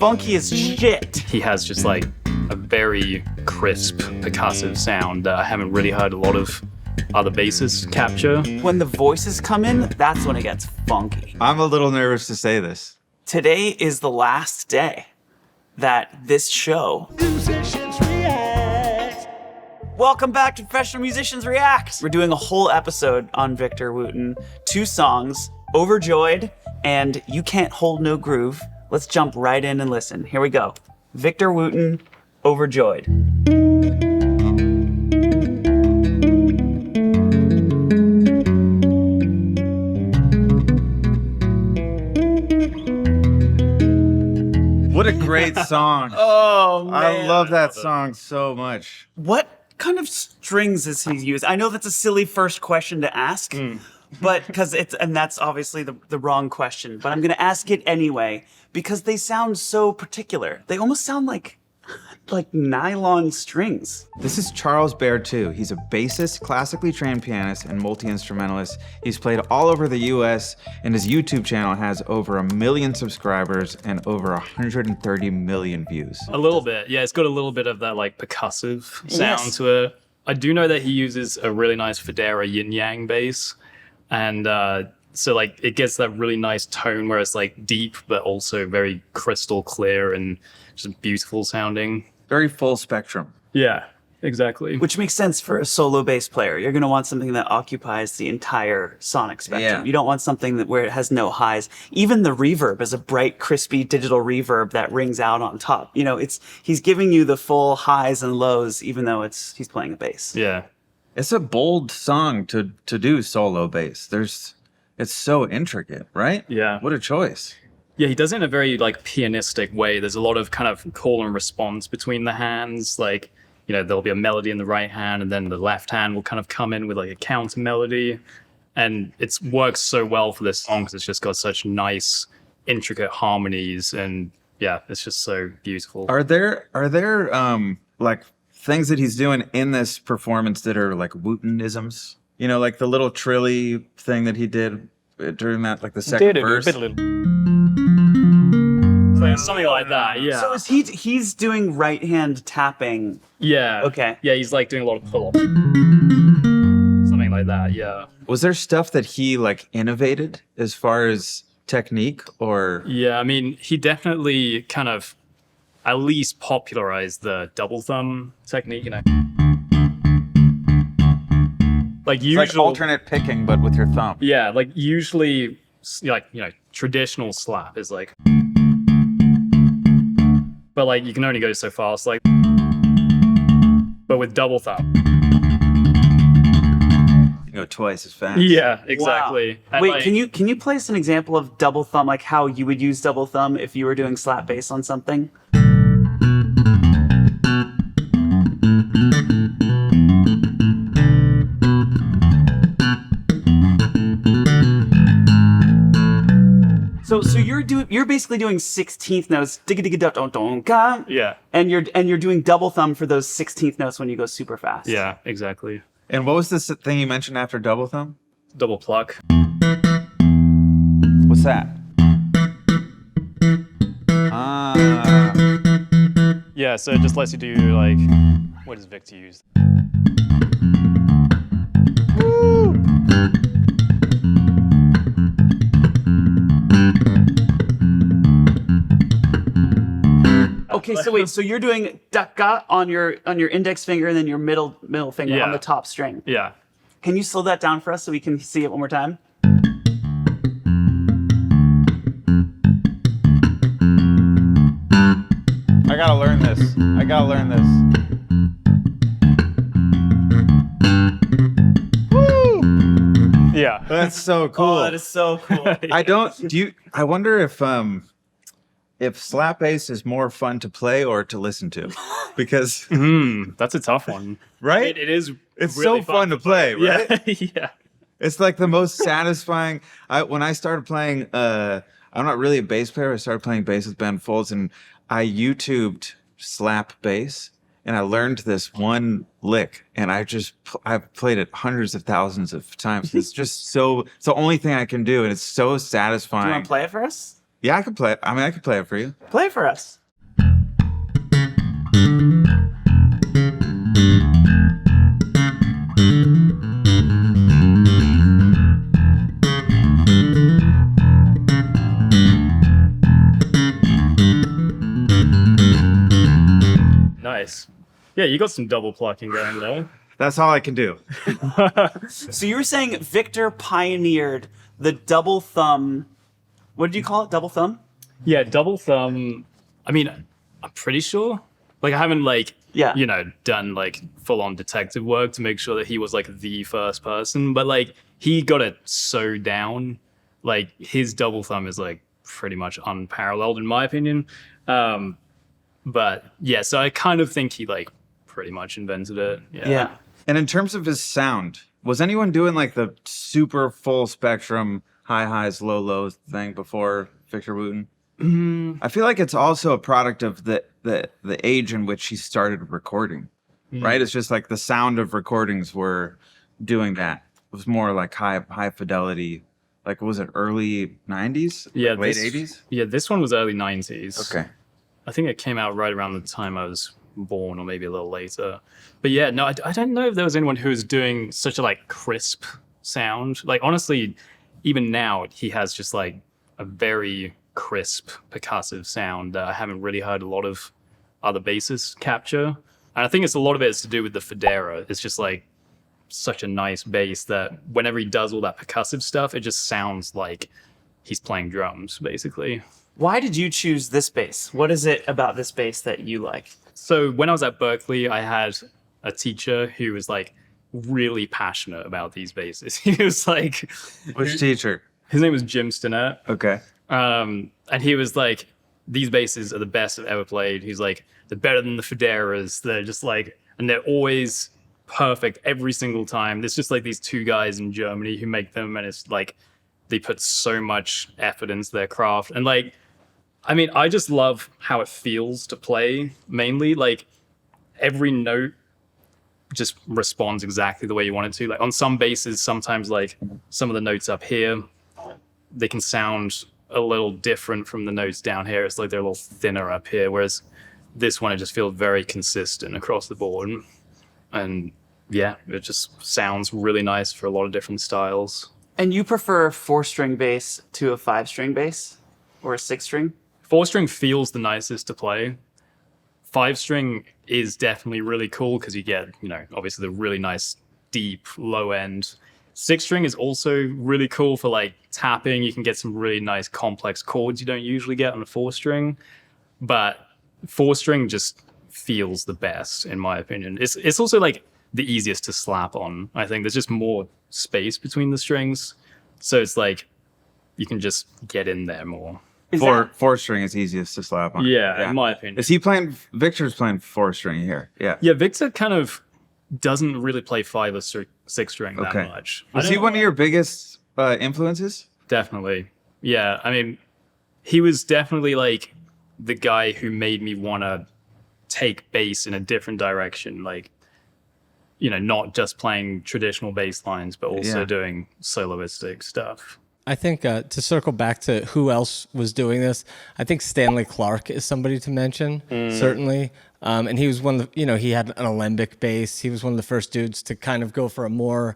funky as shit. He has just like a very crisp, percussive sound that I haven't really heard a lot of other bassists capture. When the voices come in, that's when it gets funky. I'm a little nervous to say this. Today is the last day that this show... Welcome back to Professional Musicians React. We're doing a whole episode on Victor Wooten. 2 songs, Overjoyed and You Can't Hold No Groove. Let's jump right in and listen. Here we go. Victor Wooten, Overjoyed. What a great song. Oh, man. I love that song so much. What kind of strings is he used? I know that's a silly first question to ask, but and that's obviously the wrong question, but I'm going to ask it anyway because they sound so particular. They almost sound like nylon strings. This is Charles Baer too. He's a bassist, classically trained pianist, and multi-instrumentalist. He's played all over the US, and his YouTube channel has over 1 million subscribers and over 130 million views. A little bit, yeah. It's got a little bit of that like percussive sound Yes. to it. I do know that he uses a really nice Federa Yin Yang bass, and so like it gets that really nice tone where it's like deep but also very crystal clear and just beautiful sounding. Very full spectrum. Yeah, exactly. Which makes sense for a solo bass player. You're going to want something that occupies the entire sonic spectrum. Yeah. You don't want something where it has no highs. Even the reverb is a bright, crispy digital reverb that rings out on top. You know, he's giving you the full highs and lows, even though he's playing a bass. Yeah. It's a bold song to do solo bass. It's so intricate, right? Yeah. What a choice. Yeah, he does it in a very like pianistic way. There's a lot of kind of call and response between the hands. Like, you know, there'll be a melody in the right hand and then the left hand will kind of come in with like a counter melody. And it works so well for this song because it's just got such nice, intricate harmonies. And yeah, it's just so beautiful. Are there like things that he's doing in this performance that are like Wootenisms? You know, like the little trilly thing that he did during that, like the second verse. Something like that, yeah. So he's doing right hand tapping. Yeah. Okay. Yeah, he's like doing a lot of pull-ups. Something like that, yeah. Was there stuff that he like innovated as far as technique or? Yeah, I mean, he definitely kind of at least popularized the double thumb technique, you know. Like It's usually, like alternate picking, but with your thumb. yeah, like usually, like, you know, traditional slap is like, but like you can only go so fast, like, but with double thumb, You go twice as fast. yeah, exactly. Wow. And, Wait, like, can you play us an example of double thumb, like how you would use double thumb if you were doing slap bass on something? So you're basically doing 16th notes, digga digga da don don ga, yeah, and you're doing double thumb for those 16th notes when you go super fast. yeah, exactly. And what was this thing you mentioned after double thumb? Double pluck. What's that? Ah. Yeah, so it just lets you do like, what does Victor use? Okay, so you're doing dakka on your index finger and then your middle finger Yeah. on the top string. Yeah. Can you slow that down for us so we can see it one more time? I gotta learn this. Yeah. That's so cool. Oh, that is so cool. I wonder if slap bass is more fun to play or to listen to, because That's a tough one. right, It is. it's really so fun to play, right? Yeah. Yeah. It's like the most satisfying. When I started playing, I'm not really a bass player. I started playing bass with Ben Folds, and I YouTubed slap bass, and I learned this one lick, and I've played it hundreds of thousands of times. It's just so. It's the only thing I can do, and it's so Do satisfying. you want to play it for us? Yeah, I could play it. I mean, I could play it for you. Play for us. Nice. Yeah, you got some double plucking going there. That's all I can do. So you were saying Victor pioneered the double thumb. What did you call it? Double thumb? Yeah, double thumb. I mean, I'm pretty sure. Like, I haven't Yeah. done like full on detective work to make sure that he was like the first person, but like he got it so down. Like his double thumb is like pretty much unparalleled in my opinion. But yeah, so I kind of think he like pretty much invented it. Yeah. And in terms of his sound, was anyone doing like the super full spectrum, high highs, low lows thing before Victor Wooten? I feel like it's also a product of the age in which he started recording, right? It's just like the sound of recordings were doing that. It was more like high fidelity. Like, was it early 90s? Yeah, Like late this- 80s? Yeah, this one was early 90s. Okay. I think it came out right around the time I was born, or maybe a little later. But yeah, no, I don't know if there was anyone who was doing such a like crisp sound. Like honestly, even now he has just like a very crisp percussive sound that I haven't really heard a lot of other bassists capture. And I think a lot of it is to do with the Federa. It's just like such a nice bass that whenever he does all that percussive stuff, it just sounds like he's playing drums, basically. Why did you choose this bass? What is it about this bass that you like? So when I was at Berkeley, I had a teacher who was like really passionate about these basses. He was like, Which teacher? his name was Jim Stinnett. Okay. And he was like, these basses are the best I've ever played. He's like, they're better than the Federas. They're just like, and they're always perfect every single time. There's just like these two guys in Germany who make them, and it's like, they put so much effort into their craft. And like, I mean, I just love how it feels to play, mainly. Like, every note just responds exactly the way you want it to. Like, on some basses, sometimes, like, some of the notes up here, they can sound a little different from the notes down here. It's like they're a little thinner up here, whereas this one, it just feels very consistent across the board. And, yeah, it just sounds really nice for a lot of different styles. And you prefer a 4-string bass to a 5-string bass or a 6-string? 4-string feels the nicest to play. 5-string is definitely really cool because you get, obviously the really nice deep low end. 6-string is also really cool for like tapping. You can get some really nice complex chords you don't usually get on a 4-string. But 4-string just feels the best in my opinion. It's also like the easiest to slap on. I think there's just more space between the strings. So it's like you can just get in there more. Four string is easiest to slap on. Yeah, in my opinion. Is he playing? Victor's playing 4-string here. Yeah. Yeah, Victor kind of doesn't really play 5 or 6-string that Okay. much. Was he one of your biggest influences? Definitely. Yeah, I mean, he was definitely like the guy who made me want to take bass in a different direction. Like, not just playing traditional bass lines, but also Yeah. doing soloistic stuff. I think to circle back to who else was doing this, I think Stanley Clark is somebody to mention, certainly. And he was one of the, he had an alembic bass. He was one of the first dudes to kind of go for a more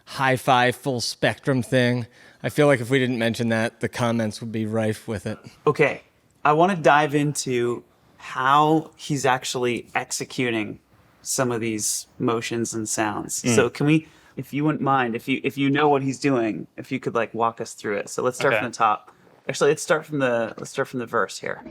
hi-fi, full spectrum thing. I feel like if we didn't mention that, the comments would be rife with it. Okay, I want to dive into how he's actually executing some of these motions and sounds. So can we, if you wouldn't mind, if you know what he's doing, if you could like walk us through it. So let's start Okay. from the top. Actually, let's start from the verse here.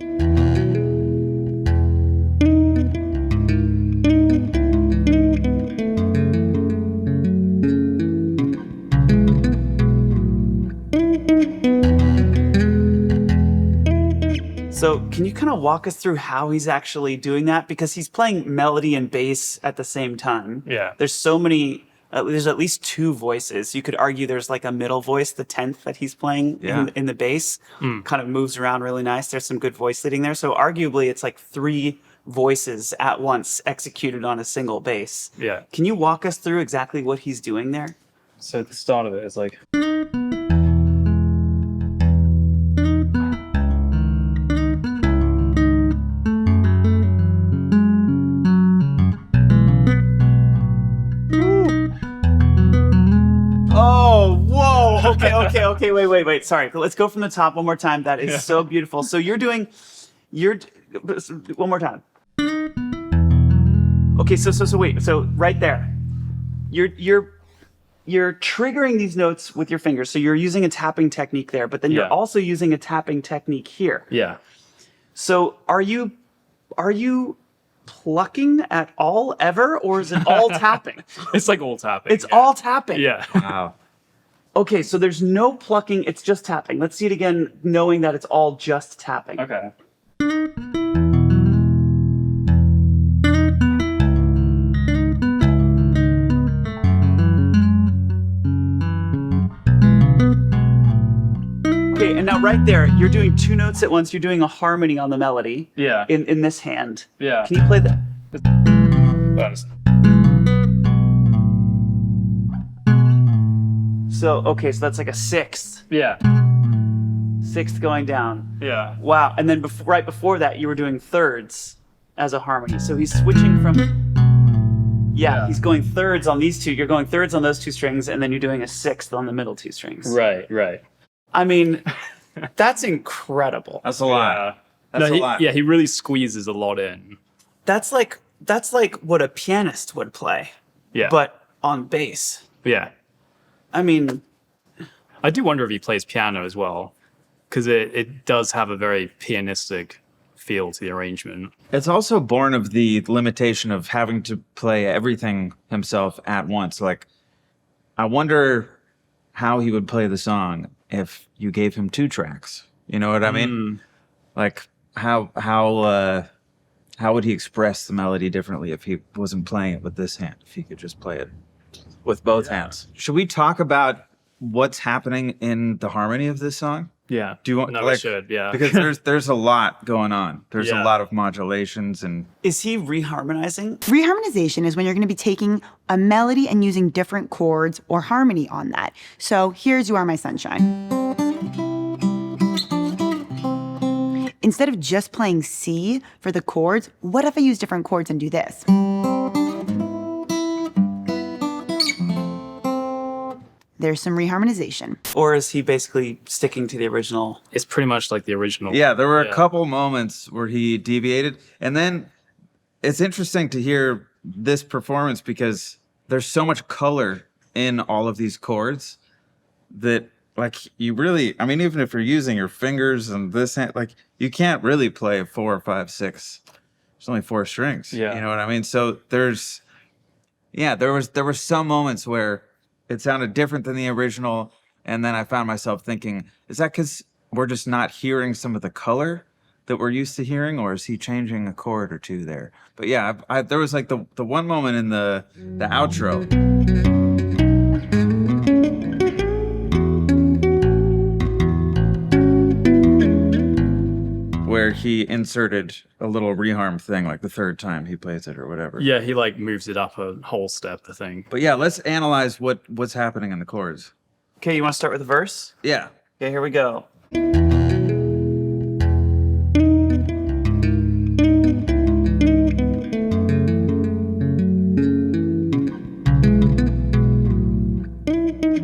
So can you kind of walk us through how he's actually doing that? Because he's playing melody and bass at the same time. Yeah. There's so many, there's at least 2 voices. You could argue there's like a middle voice, the 10th that he's playing Yeah. in the bass, kind of moves around really nice. There's some good voice leading there. So arguably it's like 3 voices at once executed on a single bass. Yeah. Can you walk us through exactly what he's doing there? So at the start of it is like... wait. Sorry. Let's go from the top one more time. That is so beautiful. So you're one more time. Okay, so wait. So right there. You're triggering these notes with your fingers. So you're using a tapping technique there, but then you're Yeah. also using a tapping technique here. Yeah. So are you plucking at all ever, or is it all tapping? It's like all tapping. It's all tapping. Yeah. Wow. Okay, so there's no plucking, it's just tapping. Let's see it again, knowing that it's all just tapping. Okay. Okay, and now right there, you're doing two notes at once. You're doing a harmony on the melody. Yeah. In this hand. Yeah. Can you play that? So okay, so that's like a sixth. Yeah. Sixth going down. Yeah. Wow. And then right before that, you were doing thirds as a harmony. So he's switching from. Yeah, he's going thirds on these two. You're going thirds on those two strings, and then you're doing a sixth on the middle two strings. Right. Right. I mean, that's incredible. That's a lot. That's No, a lot. Yeah, he really squeezes a lot in. That's like what a pianist would play, Yeah. but on bass. yeah. I mean, I do wonder if he plays piano as well, because it does have a very pianistic feel to the arrangement. It's also born of the limitation of having to play everything himself at once. Like, I wonder how he would play the song if you gave him two tracks. You know what I mean? Like, how would he express the melody differently if he wasn't playing it with this hand? If he could just play it with both hands. Should we talk about what's happening in the harmony of this song? Yeah. Do you want? No, we should. Yeah. Because there's a lot going on. There's Yeah. a lot of modulations and. is he reharmonizing? Reharmonization is when you're going to be taking a melody and using different chords or harmony on that. So here's You Are My Sunshine. Instead of just playing C for the chords, what if I use different chords and do this? There's some reharmonization. Or is he basically sticking to the original? It's pretty much like the original. Yeah, there were a Yeah. couple moments where he deviated. And then it's interesting to hear this performance because there's so much color in all of these chords that, like, you really, I mean, even if you're using your fingers and this hand, like, you can't really play 4, 5, 6. There's only 4 strings. Yeah. You know what I mean? So there were some moments where it sounded different than the original. And then I found myself thinking, is that because we're just not hearing some of the color that we're used to hearing, or is he changing a chord or two there? But yeah, there was like the one moment in the outro where he inserted a little reharm thing, like the third time he plays it or whatever. Yeah, he like moves it up a whole step, I think. But yeah, let's analyze what's happening in the chords. Okay, you want to start with the verse? Yeah. Okay, here we go.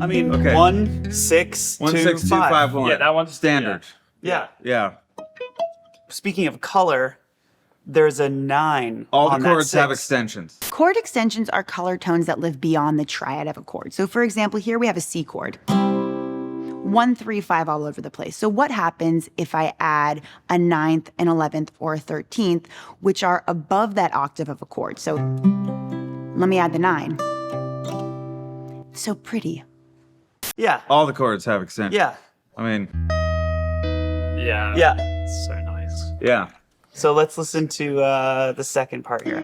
I mean, Okay. 1, 6, 1, 2, 6, 2, 5. 5, 1. Yeah, that one's standard. Yeah. Yeah. Speaking of color, there's a 9. All on the that chords have 6. extensions. Chord extensions are color tones that live beyond the triad of a chord. So for example, here we have a C chord. 1, 3, 5 all over the place. So what happens if I add a 9th, an 11th, or a 13th, which are above that octave of a chord? So let me add the 9. So pretty. Yeah. All the chords have extensions. Yeah. I mean, Yeah. Yeah. It's so nice. yeah. So let's listen to the second part here.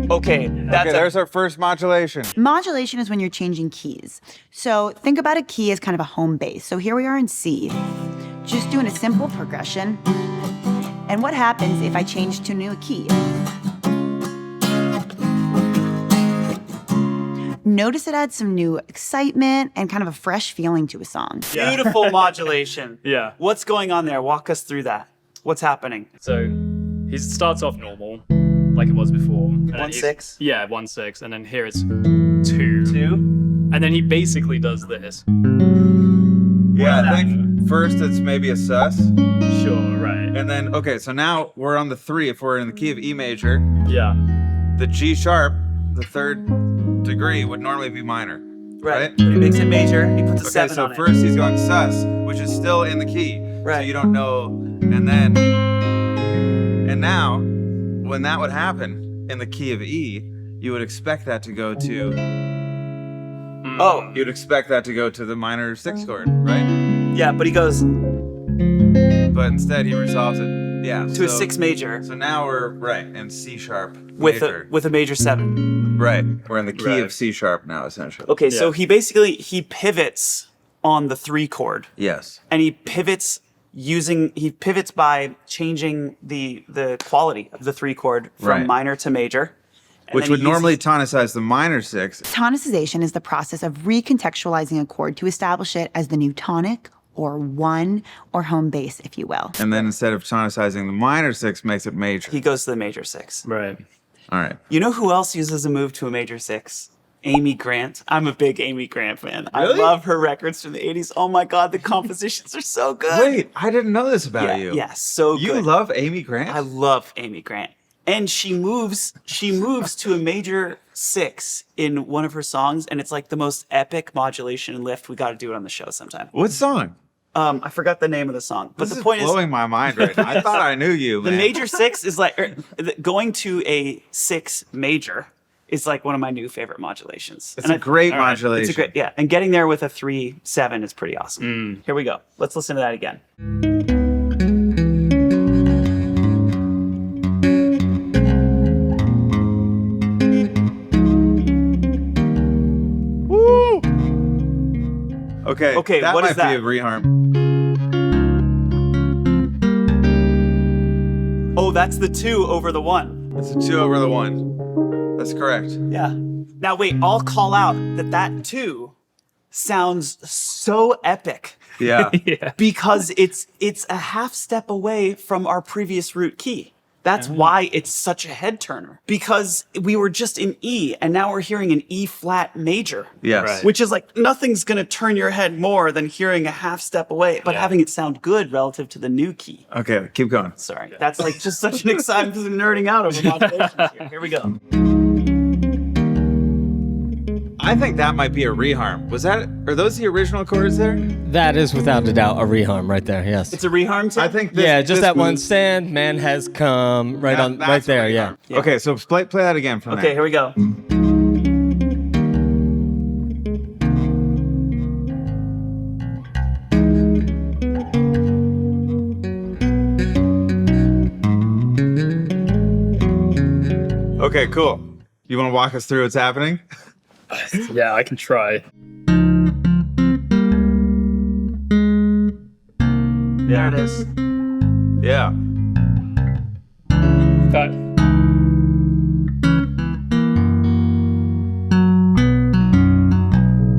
Okay, that's Okay, there's our first modulation. Modulation is when you're changing keys. So think about a key as kind of a home base. So here we are in C, just doing a simple progression. And what happens if I change to a new key? Notice it adds some new excitement and kind of a fresh feeling to a song. Yeah. beautiful modulation. Yeah. What's going on there? Walk us through that. What's happening? So he starts off normal, like it was before. And then 1/6? Yeah, 1/6, and then here it's 2. 2. And then he basically does this. Yeah, I think first it's maybe a sus. Sure, right. And then, okay, so now we're on the 3. If we're in the key of E major, Yeah. the G sharp, the 3rd degree, would normally be minor. Right? But he makes it major. He puts a Okay, 7 so on first he's going sus, which is still in the key. So Right. you don't know. And now, when that would happen in the key of E, you would expect that to go to, it. Oh, you'd expect that to go to the minor 6th chord, right? yeah, but he goes But instead he resolves it, yeah. to a 6 major So now we're, right, in C sharp with major. a major 7. Right, we're in the key Right. of C sharp now, essentially. Okay, so Yeah. he pivots on the 3 chord, Yes. and he pivots by changing the quality of the 3 chord from Right. minor to major. And Which then would he uses- normally tonicize the minor 6. Tonicization is the process of recontextualizing a chord to establish it as the new tonic or 1 or home bass, if you will. And then instead of tonicizing the minor 6, makes it major. he goes to the major 6. Right. All right. You know who else uses a move to a major 6? Amy Grant. I'm a big Amy Grant fan. Really? I love her records from the 80s. Oh my God, the compositions are so good. Wait, I didn't know this about yeah, you. yeah, so You good. love Amy Grant? I love Amy Grant. And she moves to a major 6 in one of her songs, and it's like the most epic modulation and lift. We got to do it on the show sometime. What song? I forgot the name of the song, but This the is point is, blowing my mind right now. I thought I knew you, the man. major 6 is like going to a 6 major is like one of my new favorite modulations. It's a great All right, modulation. It's a great, yeah. And getting there with a 3/7 is pretty awesome. Here we go. Let's listen to that again. Woo! Okay. Okay, that what might is that? be a reharm. Oh, that's the 2 over the 1. It's a 2 over the 1. That's correct. Yeah. Now wait, I'll call out that 2 sounds so epic Yeah. Yeah. because it's a half step away from our previous root key. That's why it's such a head turner, because we were just in E and now we're hearing an E flat major. Yes. Right. Which is like nothing's gonna turn your head more than hearing a half step away, but Yeah. having it sound good relative to the new key. Okay, keep going. Sorry, that's like just such an excitement because I'm nerding out over modulations here. Here we go. I think that might be a reharm. Are those the original chords there? That is without a doubt a reharm right there. Yes. It's a reharm too? I think this, Yeah, just this that one move- stand, man has come right that- that's right a there. Yeah. reharm. Okay, so play that again from Okay, there. here we go. Okay, cool. You want to walk us through what's happening? Yeah, I can try. There it is. Yeah. That,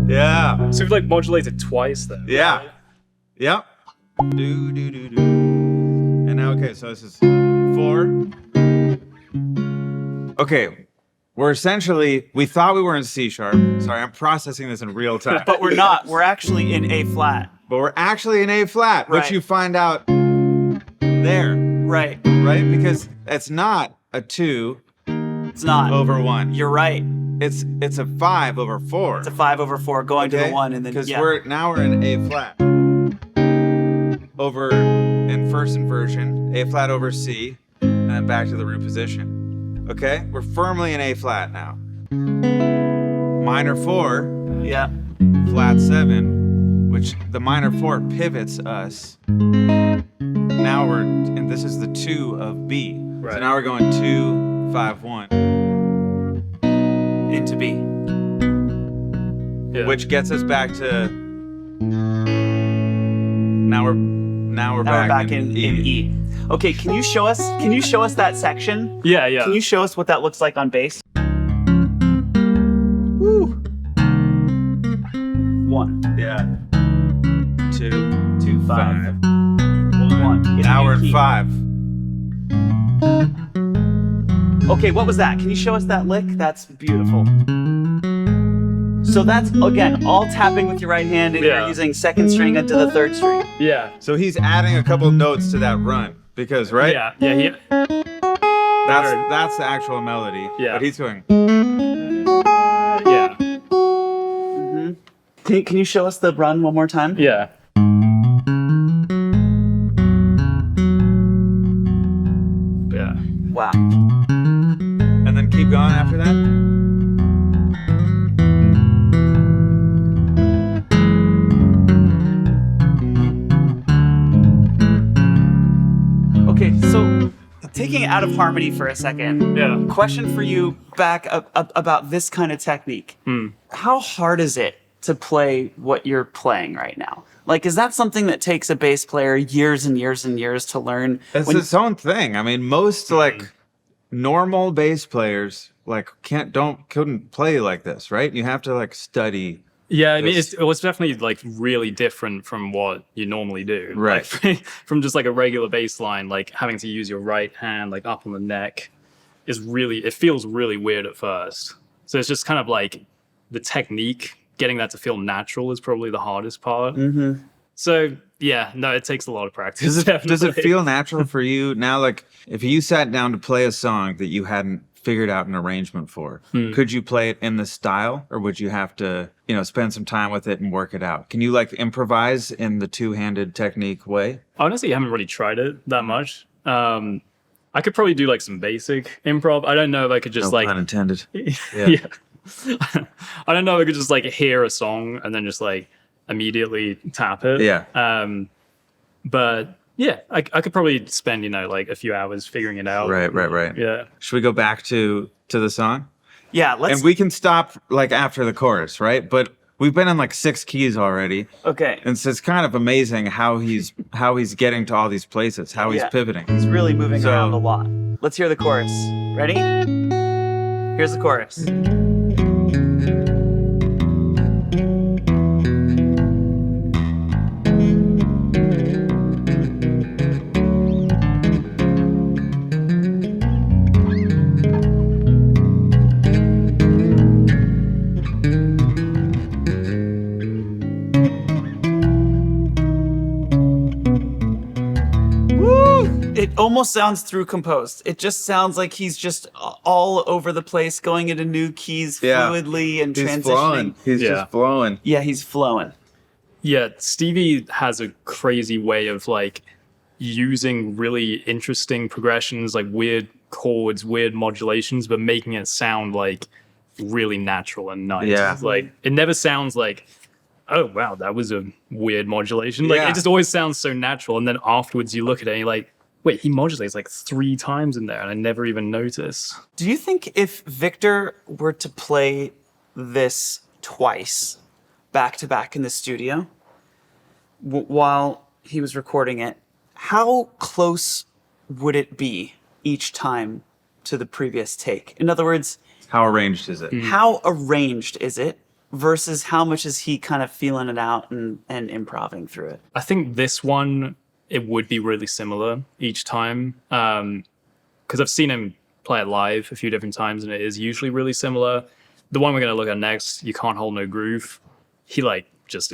Yeah. so we've like modulated twice then. Yeah. Yep. Do do do do. And now, okay, so this is 4. Okay, we're essentially, we thought we were in C sharp. Sorry, I'm processing this in real time. But we're not. We're actually in A flat. But we're actually in A flat, which Right. you find out there, Right. right? Because it's not a 2 It's not. over 1. You're right. It's a 5 over 4. It's a 5 over 4 going to the 1 and then because yeah. we're in A flat over in first inversion, A flat over C, and then back to the root position. Okay, we're firmly in A flat now. Minor 4, Yeah. flat 7, which the minor 4 pivots us. Now and this is the 2 of B. So Right. now we're going 2, 5, 1, Into B. Yeah. which gets us back to. Now we're Now we're back in E. Okay, can you show us that section? Yeah, yeah. Can you show us what that looks like on bass? Woo. 1, Yeah. 2, 2, 5. 1. Now we're in 5. Okay, what was that? Can you show us that lick? That's beautiful. So that's, again, all tapping with your right hand, and Yeah. you're using second string into the third string. Yeah. So he's adding a couple notes to that run because, right? Yeah. Yeah. That's the actual melody. Yeah. But he's going. Yeah. Can you show us the run one more time? Yeah. Yeah. Wow. And then keep going after that. Okay, so taking it out of harmony for a second. Yeah. Question for you back about this kind of technique. How hard is it to play what you're playing right now? Like, is that something that takes a bass player years and years and years to learn? It's its own thing. I mean, most like normal bass players like couldn't play like this, right? You have to like study. Yeah, I mean, it was definitely like really different from what you normally do. Right. Like, from just like a regular bass line, like having to use your right hand like up on the neck it feels really weird at first. So it's just kind of like the technique, getting that to feel natural is probably the hardest part. Mm-hmm. So yeah, no, it takes a lot of practice. Does it definitely. feel natural for you now? Like if you sat down to play a song that you hadn't figured out an arrangement for, could you play it in the style, or would you have to, spend some time with it and work it out? Can you like improvise in the two-handed technique way? Honestly, I haven't really tried it that much. I could probably do like some basic improv. I don't know if I could just No like pun intended. yeah. I don't know if I could just like hear a song and then just like immediately tap it. Yeah. But yeah, I could probably spend, like a few hours figuring it out. Right. Yeah. Should we go back to the song? Yeah, let's. And we can stop like after the chorus, right? But we've been in like 6 keys already. Okay. And so it's kind of amazing how he's getting to all these places, how he's Yeah. pivoting. He's really moving So- around a lot. Let's hear the chorus. Ready? Here's the chorus. It almost sounds through composed. It just sounds like he's just all over the place, going into new keys Yeah. fluidly and He's transitioning. flowing. He's Yeah. just flowing. Yeah, he's flowing. Yeah, Stevie has a crazy way of like using really interesting progressions, like weird chords, weird modulations, but making it sound like really natural and nice. Yeah. Like it never sounds like, oh wow, that was a weird modulation. Like Yeah. it just always sounds so natural. And then afterwards you look at it and you're like, wait, he modulates like 3 times in there and I never even noticed. Do you think if Victor were to play this twice, back to back in the studio, while he was recording it, how close would it be each time to the previous take? In other words, How arranged is it? how arranged is it versus how much is he kind of feeling it out and improvising through it? I think this one, it would be really similar each time. Because I've seen him play it live a few different times and it is usually really similar. The one we're going to look at next, You Can't Hold No Groove, he like just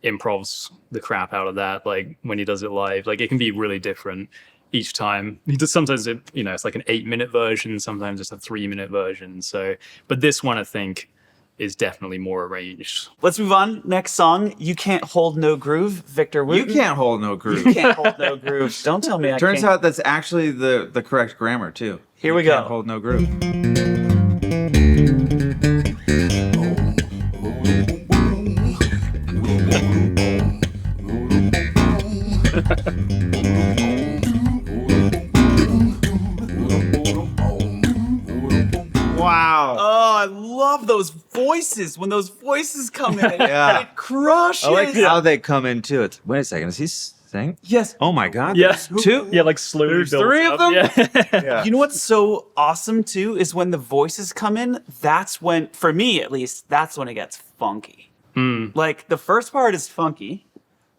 improvs the crap out of that. Like when he does it live, like it can be really different each time. He does sometimes it's like an 8-minute version, sometimes it's a 3-minute version. So, but this one I think is definitely more arranged. Let's move on. Next song, You Can't Hold No Groove, Victor You Wooten. can't hold no You groove. can't hold no groove. Don't tell me I Turns can't. out that's actually the correct grammar too. Here we You can't go. hold no groove. Wow. Oh, I love those voices. When those voices come in, Yeah. it crushes. I like how they come in too. It's wait a second, is he sing? Yes. Oh my god. Yeah. there's 2? Yeah, like slowly There's builds 3 of up. them? Yeah. Yeah. You know what's so awesome too is when the voices come in, that's when, for me at least, that's when it gets funky. Like the first part is funky,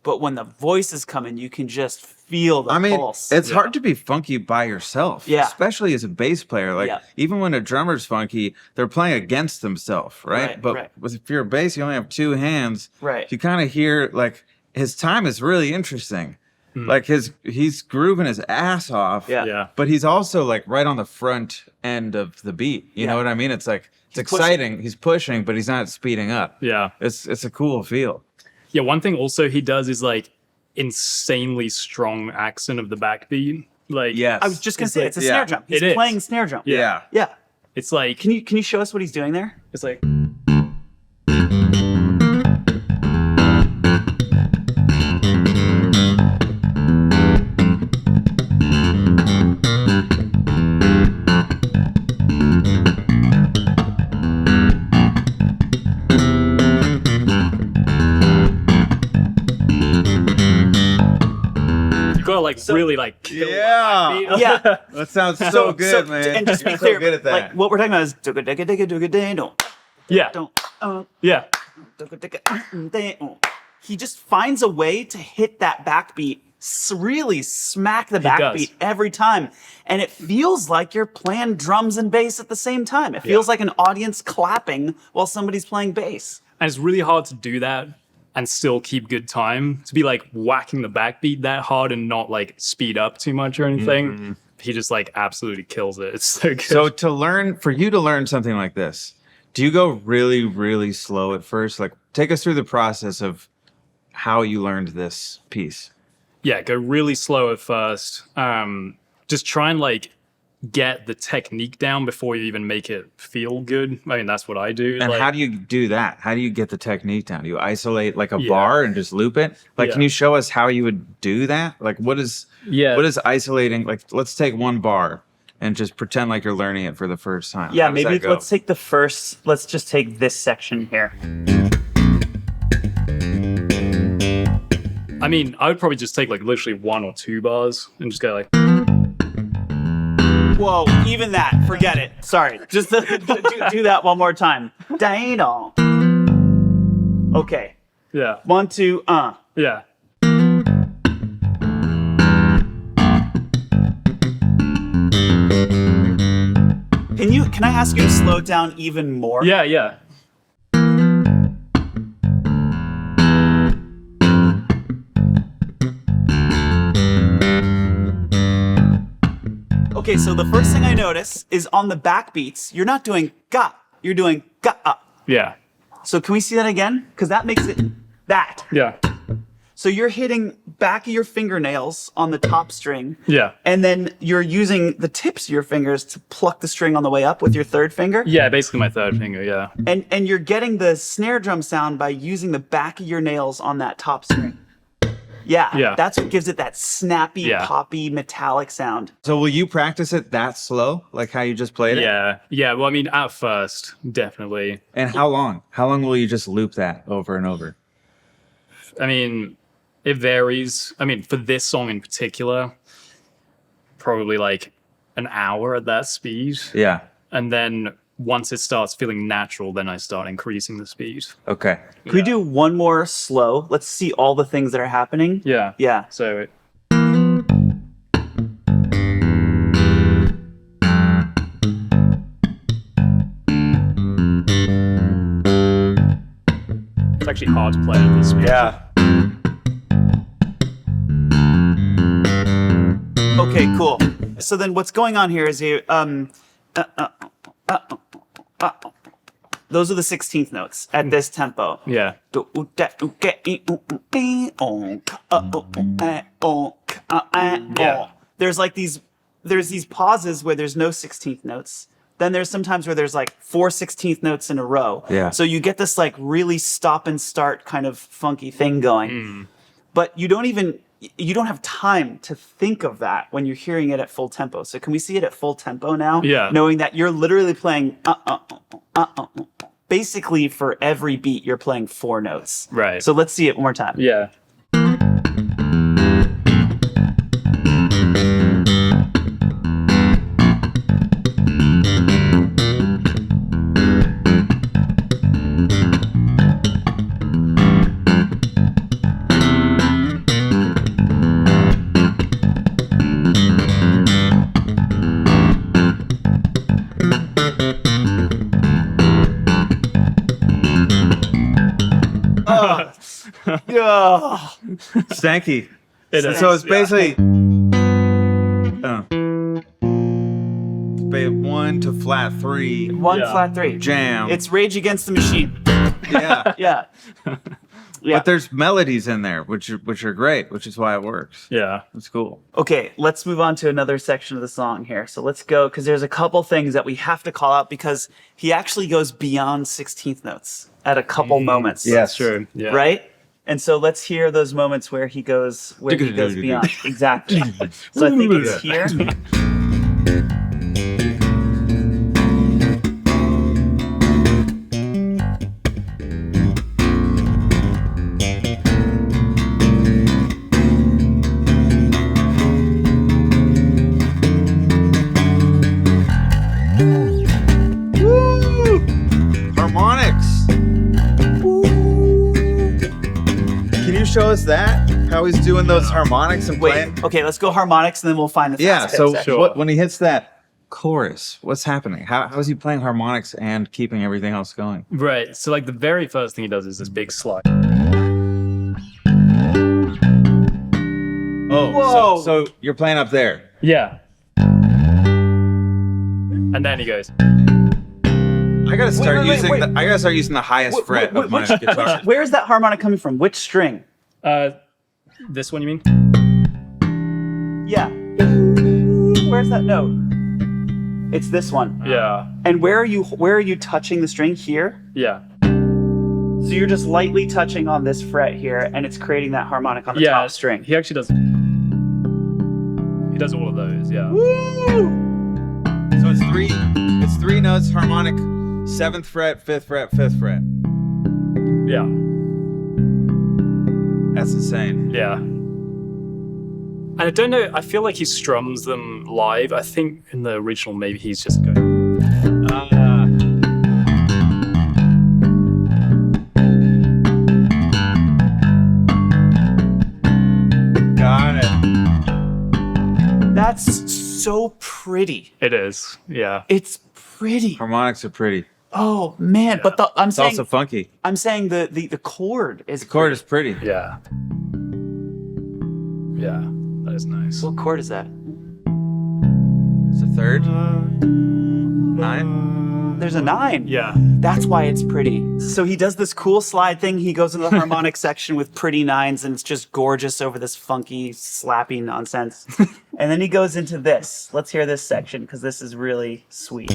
but when the voices come in, you can just feel the I mean, pulse. it's hard to be funky by yourself, Yeah. especially as a bass player. Like, Yeah. even when a drummer's funky, they're playing against themselves, right? Right, But right. if you're a bass, you only have two hands. Right. You kind of hear, like, his time is really interesting. Like, he's grooving his ass off. Yeah. Yeah. But he's also, like, right on the front end of the beat. You Yeah. know what I mean? It's like, it's pushing. exciting. He's pushing, but he's not speeding up. Yeah. It's a cool feel. Yeah, one thing also he does is like insanely strong accent of the backbeat. Like Yes. I was just gonna It's say like- it's a yeah, snare drum. He's it is. playing snare drum. Yeah. Yeah. it's like Can you show us what he's doing there? it's like you gotta like really like kill Yeah. the backbeat. Yeah. That sounds so good, man. And just to be You're clear, so good at that. like what we're talking about is don't Yeah. Yeah. he just finds a way to hit that backbeat, really smack the does. backbeat every time, and it feels like you're playing drums and bass at the same time. It feels like an audience clapping while somebody's playing bass. And it's really hard to do that and still keep good time. To be like whacking the backbeat that hard and not like speed up too much or anything. He just like absolutely kills it. It's so good. So for you to learn something like this, do you go really, really slow at first? Like, take us through the process of how you learned this piece. yeah, go really slow at first. Just try and like get the technique down before you even make it feel good. I mean, that's what I do. And like, how do you do that? How do you get the technique down? Do you isolate like a Yeah. bar and just loop it? Like, Yeah. can you show us how you would do that? Like, what is isolating? Like, let's take one bar and just pretend like you're learning it for the first time. Yeah, How does maybe that go? let's take let's just take this section here. I mean, I would probably just take like literally 1 or 2 bars and just go like, Whoa, even that, forget it. Sorry, just do that one more time. Dino. Okay, yeah, 1, 2, yeah. Can I ask you to slow down even more? Yeah, yeah. Okay, so the first thing I notice is on the backbeats, you're not doing ga, you're doing ga. Yeah. So can we see that again? Because that makes it that. Yeah. So you're hitting back of your fingernails on the top string. Yeah. And then you're using the tips of your fingers to pluck the string on the way up with your third finger. Yeah, basically my third finger, yeah. And you're getting the snare drum sound by using the back of your nails on that top string. Yeah, Yeah. that's what gives it that snappy, Yeah. poppy, metallic sound. So will you practice it that slow, like how you just played it? Yeah. Yeah, well, I mean, at first, definitely. And how long? How long will you just loop that over and over? I mean, it varies. I mean, for this song in particular, probably like an hour at that speed. Yeah. And then once it starts feeling natural, then I start increasing the speed. Okay. Can we do one more slow? Let's see all the things that are happening. Yeah. Yeah. So it, it's actually hard to play at this speed. Yeah. Okay, cool. So then what's going on here is those are the 16th notes at this tempo. Yeah. Yeah. There's these pauses where there's no 16th notes. Then there's sometimes where there's like 4 16th notes in a row. Yeah. So you get this like really stop and start kind of funky thing going. But you don't have time to think of that when you're hearing it at full tempo. So can we see it at full tempo now? Yeah. Knowing that you're literally playing basically for every beat you're playing 4 notes. Right. So let's see it one more time. Yeah. Oh. Stanky. It is, So it's yeah. basically one to flat 3 One Yeah. flat 3. jam. It's Rage Against the Machine. yeah. Yeah. Yeah. But there's melodies in there, which are great, which is why it works. Yeah. It's cool. Okay, let's move on to another section of the song here. So let's go, because there's a couple things that we have to call out because he actually goes beyond 16th notes at a couple moments. Yes. True. Yeah. Right? And so let's hear those moments where he goes beyond. Exactly. So I think it's here. Harmonics. Can you show us that? How he's doing those harmonics and playing? Wait, okay, let's go harmonics and then we'll find the Yeah. fast So section. when he hits that chorus, what's happening? How is he playing harmonics and keeping everything else going? Right. So like the very first thing he does is this big slide. Oh, Whoa. So you're playing up there. Yeah. And then he goes. I gotta start wait, using. wait. I gotta start using the highest fret of my guitar. Where is that harmonic coming from? Which string? This one you mean? Yeah. Where's that note? It's this one. Yeah. And where are you touching the string here? Yeah. So you're just lightly touching on this fret here and it's creating that harmonic on the Yeah. top string. He actually does. He does all of those. Yeah. So it's three notes harmonic, 7th fret, 5th fret, 5th fret. Yeah. That's insane. Yeah. And I don't know. I feel like he strums them live. I think in the original, maybe he's just going. Got it. That's so pretty. It is. Yeah. It's pretty. Harmonics are pretty. Oh man, but I'm It's saying also funky. the chord is The chord is pretty. Yeah. Yeah. That is nice. What chord is that? It's a 3rd. 9. There's a 9. Yeah. That's why it's pretty. So he does this cool slide thing. He goes into the harmonic section with pretty 9s, and it's just gorgeous over this funky, slappy nonsense. And then he goes into this. Let's hear this section because this is really sweet.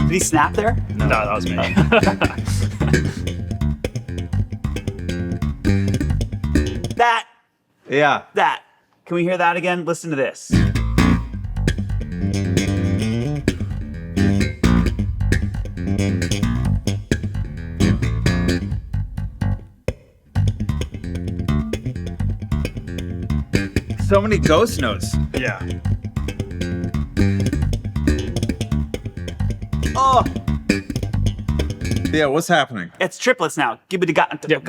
Did he snap there? No, that was me. Yeah. That. Can we hear that again? Listen to this. So many ghost notes. Yeah. Oh, Yeah, what's happening? it's triplets now. Gibbity got. Yeah.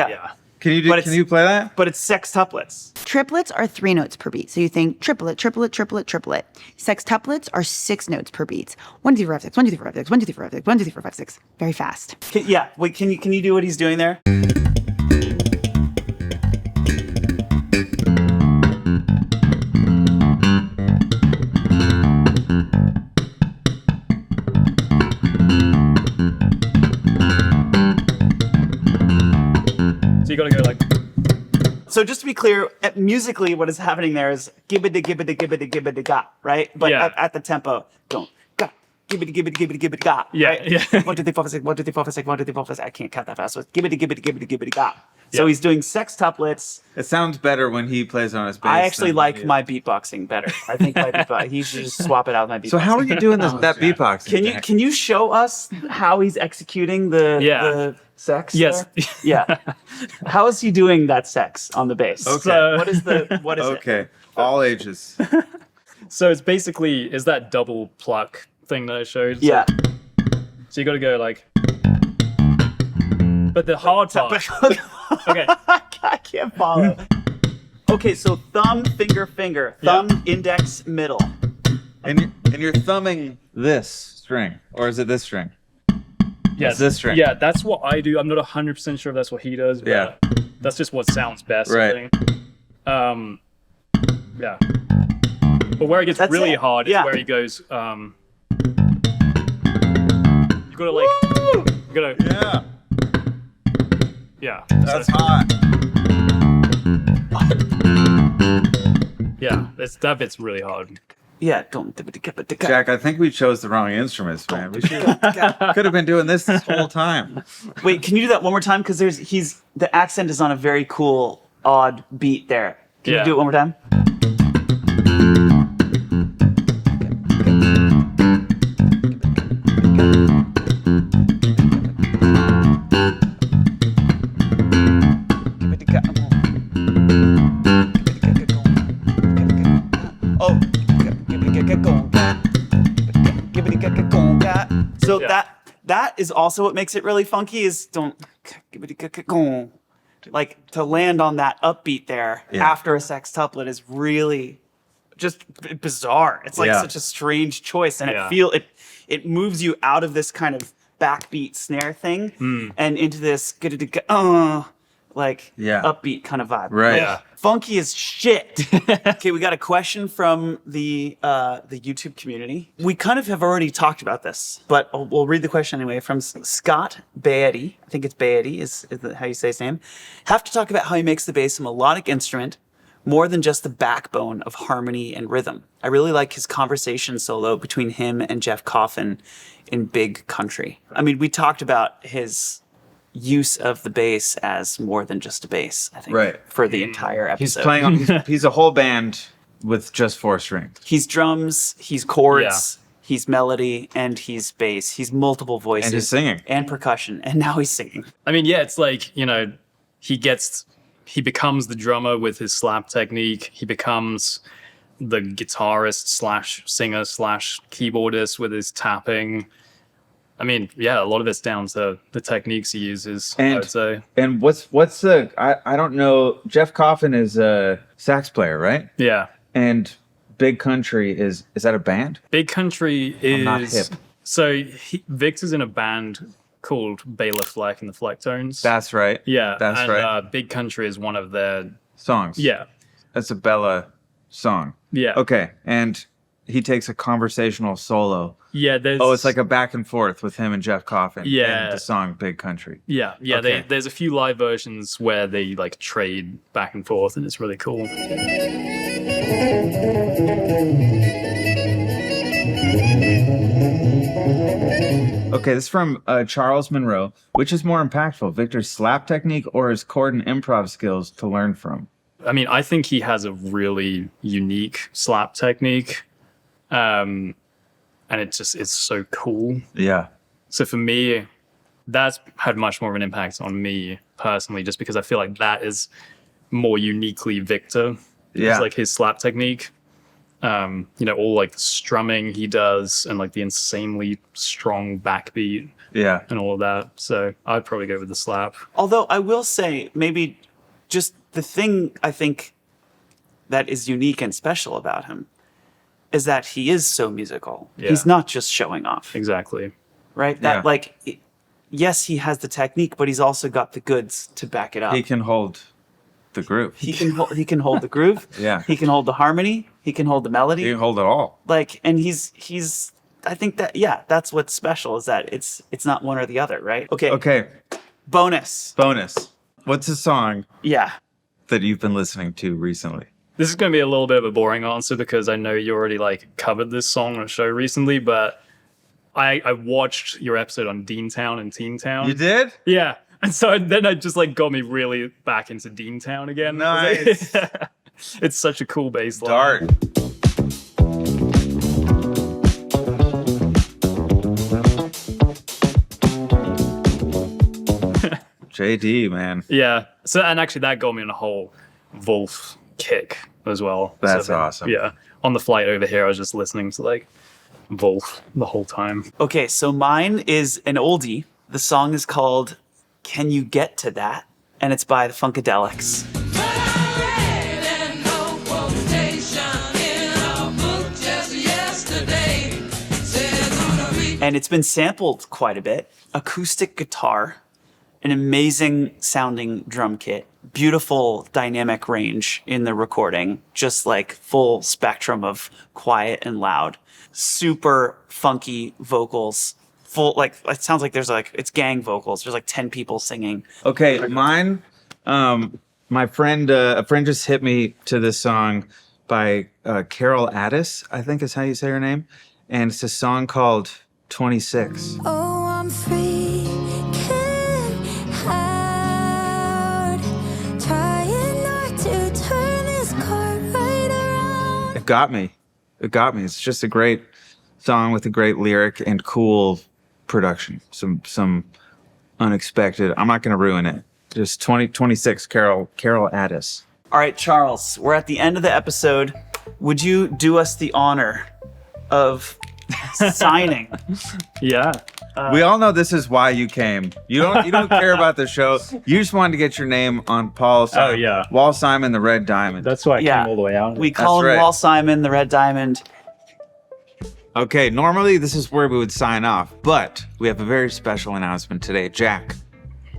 Yeah. Can you But can it's- you play that? But it's sextuplets. Triplets are 3 notes per beat. So you think triplet, triplet, triplet, triplet. Sextuplets are 6 notes per beat. 1, 2, 3, 4, 5, 6, 1, 2, 3, 4, 5, 6, 1, 2, 3, 4, 5, 6, 1, 2, 3, 4, 5, 6. Very fast. Yeah. Wait. Can you do what he's doing there? So you gotta go like. So just to be clear, musically, what is happening there is gibbity gibbity gibbity gibbity ga, right? But Yeah. at the tempo, don't ga gibbity gibbity gibbity gibbity ga. Yeah, right? yeah. 1, 2, 3, 4, 5, 6, 1, 2, 3, 4, 5, 6, 1, 2, 3, 4, 5, 6. I can't count that fast. So it's gibbity gibbity gibbity gibbity ga. So Yeah. he's doing sextuplets. It sounds better when he plays on his bass. I actually than like you. my beatboxing better. I think my beatbox. He should just swap it out with my beatboxing. So how are you doing this? That beatbox? Can you show us how he's executing the sex? Yes. there? Yeah. How is he doing that sex on the bass? Okay. What is it? Okay. All ages. So it's basically is that double pluck thing that I showed. Yeah. So you gotta go like. But the hard part. Okay. I can't follow. Okay, so thumb, finger, thumb, index, middle. And you're thumbing this string, or is it this string? Yeah, It's this string. Yeah, that's what I do. I'm not 100% sure if that's what he does. But Yeah. that's just what sounds best. Right. I think. Yeah. But where it gets That's really it. hard Yeah. is where he goes. You gotta like. You gotta. Yeah. Yeah. That's hot. Yeah. That bit's really hard. Yeah, don't. Jack, I think we chose the wrong instruments, man. We could have been doing this whole time. Wait, can you do that one more time? Because the accent is on a very cool, odd beat there. Can Yeah. you do it one more time? Oh, so Yeah. that is also what makes it really funky. Is don't like to land on that upbeat there Yeah. after a sextuplet is really just bizarre. It's like Yeah. such a strange choice, and Yeah. it moves you out of this kind of backbeat snare thing Hmm. and into this like Yeah. upbeat kind of vibe. Right. Yeah. Funky as shit. Okay, we got a question from the YouTube community. We kind of have already talked about this, but we'll read the question anyway from Scott Beatty. I think it's Beatty is how you say his name. Have to talk about how he makes the bass a melodic instrument more than just the backbone of harmony and rhythm. I really like his conversation solo between him and Jeff Coffin in Big Country. I mean, we talked about his use of the bass as more than just a bass, I think, Right. for the entire episode. He's playing on, he's a whole band with just 4 strings. He's drums, he's chords, he's melody, and he's bass. He's multiple voices. And he's singing. And percussion. And now he's singing. I mean, yeah, it's like, he becomes the drummer with his slap technique. He becomes the guitarist slash singer slash keyboardist with his tapping. I mean, yeah, a lot of it's down to the techniques he uses, I would say. And what's the I don't know. Jeff Coffin is a sax player, right? Yeah. And Big Country is that a band? Big Country is... not hip. So Victor's in a band called Bela Fleck and the Flecktones. That's right. Yeah. That's and, right. Big Country is one of their... Songs. Yeah. That's a Bella song. Yeah. Okay. And he takes a conversational solo. Yeah, there's... Oh, it's like a back and forth with him and Jeff Coffin. Yeah. And the song Big Country. Yeah, Okay. there's a few live versions where they like trade back and forth, and it's really cool. Okay, this is from Charles Monroe. Which is more impactful, Victor's slap technique or his chord and improv skills to learn from? I mean, I think he has a really unique slap technique, and it's so cool. Yeah. So for me, that's had much more of an impact on me personally, just because I feel like that is more uniquely Victor. Yeah. It's like his slap technique. All like the strumming he does and like the insanely strong backbeat Yeah. and all of that. So I'd probably go with the slap. Although I will say, maybe just the thing I think that is unique and special about him is that he is so musical. Yeah. He's not just showing off, Exactly. right? That Yeah. yes, he has the technique, but he's also got the goods to back it up. He can hold the groove. He can hold the groove. Yeah. He can hold the harmony. He can hold the melody. He can hold it all. And he's I think that that's what's special is that it's not one or the other, right? Okay. Okay, Bonus. bonus. What's a song Yeah. that you've been listening to recently? This is going to be a little bit of a boring answer because I know you already like covered this song on a show recently, but I watched your episode on Deantown and Teentown. You did? Yeah. And so then it just like got me really back into Deantown again. Nice. It's such a cool bass line. Dart. JD, man. Yeah. So, and actually that got me on a whole Wolf kick as well. That's So, awesome. Yeah. On the flight over here, I was just listening to like Wolf the whole time. Okay, so mine is an oldie. The song is called Can You Get to That? And it's by the Funkadelics. And it's been sampled quite a bit. acoustic guitar, an amazing sounding drum kit, beautiful dynamic range in the recording, just like full spectrum of quiet and loud, super funky vocals, full, like, it sounds like it's gang vocals. There's like 10 people singing. Okay, mine. My friend, a friend just hit me to this song by Carol Addis, I think is how you say her name, and it's a song called 26. Oh, I'm freaking out, trying not to turn this car right around. It got me. It got me. It's just a great song with a great lyric and cool production. Some unexpected. I'm not going to ruin it. Just 26. Carol Addis. All right, Charles, we're at the end of the episode. Would you do us the honor of signing? Yeah. We all know this is why you came. You don't care about the show. You just wanted to get your name on Paul Simon. Oh, yeah. Wall Simon, the Red Diamond. That's why I Yeah. came all the way out. We call him right. Wall Simon, the Red Diamond. Okay, normally this is where we would sign off, but we have a very special announcement today. Jack,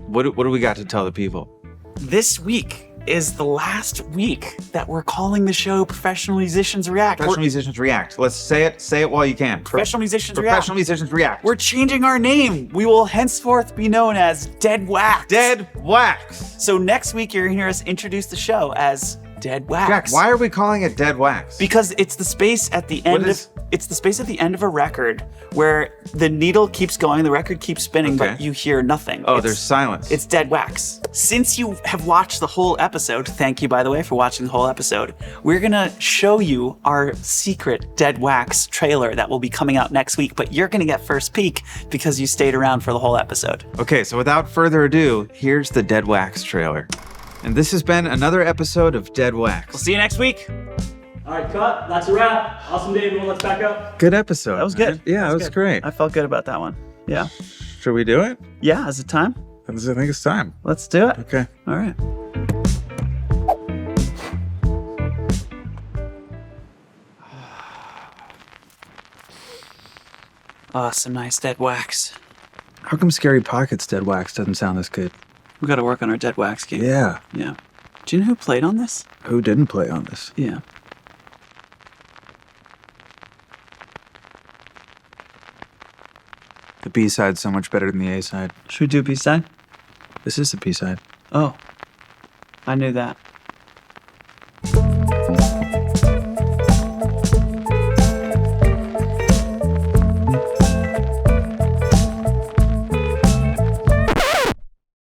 what do we got to tell the people? This week is the last week that we're calling the show Professional Musicians React. Professional Musicians React. Let's say it while you can. Professional Musicians React. Professional Musicians React. We're changing our name. We will henceforth be known as Dead Wax. Dead Wax. So next week you're gonna hear us introduce the show as Dead Wax. Jack, why are we calling it Dead Wax? Because it's the space at the end is- of it's the space at the end of a record where the needle keeps going, the record keeps spinning, but Okay. you hear nothing. Oh, It's- there's silence. It's Dead Wax. Since you have watched the whole episode, thank you, by the way, for watching the whole episode, we're gonna show you our secret Dead Wax trailer that will be coming out next week, but you're gonna get first peek because you stayed around for the whole episode. Okay, so without further ado, here's the Dead Wax trailer. And this has been another episode of Dead Wax. See you next week. All right, cut. That's a wrap. Awesome day, everyone. Let's back up. Good episode. That was man. good. Yeah, that was good. great. I felt good about that one. Yeah. Should we do it? Yeah, is it time? I think it's time. Let's do it. Okay. All right. Oh, some nice Dead Wax. How come Scary Pockets Dead Wax doesn't sound as good? We got to work on our Dead Wax game. Yeah. Yeah. Do you know who played on this? Who didn't play on this? Yeah. The B-side's so much better than the A-side. Should we do B-side? This is the B-side. Oh, I knew that.